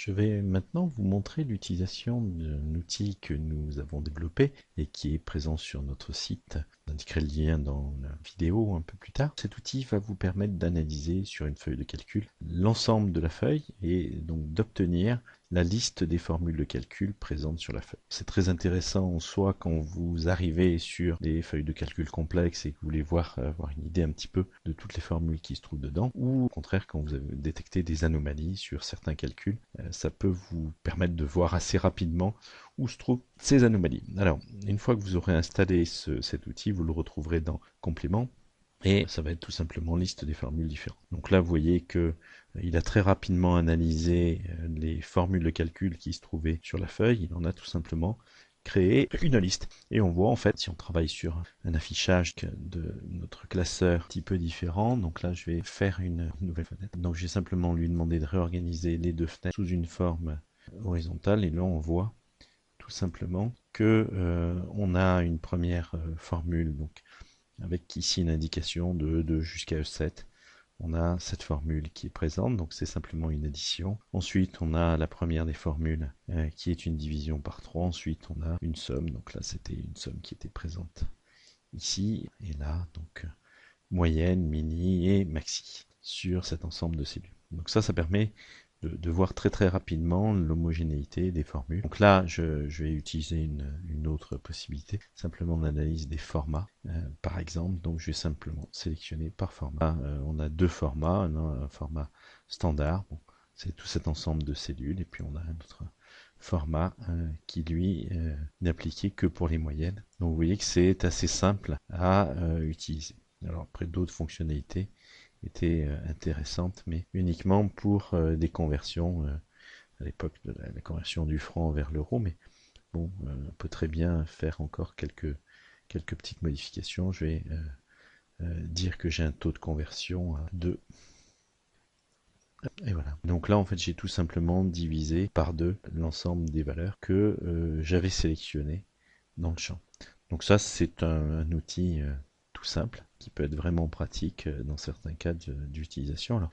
Je vais maintenant vous montrer l'utilisation d'un outil que nous avons développé et qui est présent sur notre site. J'indiquerai le lien dans la vidéo un peu plus tard. Cet outil va vous permettre d'analyser sur une feuille de calcul l'ensemble de la feuille et donc d'obtenir la liste des formules de calcul présentes sur la feuille. C'est très intéressant en soi quand vous arrivez sur des feuilles de calcul complexes et que vous voulez avoir une idée un petit peu de toutes les formules qui se trouvent dedans, ou au contraire quand vous avez détecté des anomalies sur certains calculs, ça peut vous permettre de voir assez rapidement où se trouvent ces anomalies. Alors, une fois que vous aurez installé cet outil, vous le retrouverez dans Complément, et ça va être tout simplement liste des formules différentes. Donc là, vous voyez que il a très rapidement analysé les formules de calcul qui se trouvaient sur la feuille. Il en a tout simplement créé une liste. Et on voit en fait, si on travaille sur un affichage de notre classeur un petit peu différent, donc là je vais faire une nouvelle fenêtre. Donc j'ai simplement lui demandé de réorganiser les deux fenêtres sous une forme horizontale, et là on voit tout simplement que on a une première formule, donc avec ici une indication de jusqu'à E7. On a cette formule qui est présente, donc c'est simplement une addition. Ensuite, on a la première des formules qui est une division par 3. Ensuite, on a une somme, donc là c'était une somme qui était présente ici, et là, donc moyenne, mini et maxi sur cet ensemble de cellules. Donc ça permet de voir très rapidement l'homogénéité des formules. Donc là, je vais utiliser une autre possibilité, simplement l'analyse des formats, par exemple. Donc je vais simplement sélectionner par format. On a deux formats, un format standard, bon, c'est tout cet ensemble de cellules, et puis on a un autre format qui lui n'est appliqué que pour les moyennes. Donc vous voyez que c'est assez simple à utiliser. Alors après, d'autres fonctionnalités étaient intéressantes, mais uniquement pour des conversions à l'époque de la conversion du franc vers l'euro. Mais bon, on peut très bien faire encore quelques petites modifications. Je vais dire que j'ai un taux de conversion à 2. Et voilà. Donc là, en fait, j'ai tout simplement divisé par 2 l'ensemble des valeurs que j'avais sélectionnées dans le champ. Donc ça, c'est un outil tout simple qui peut être vraiment pratique dans certains cas d'utilisation. Alors,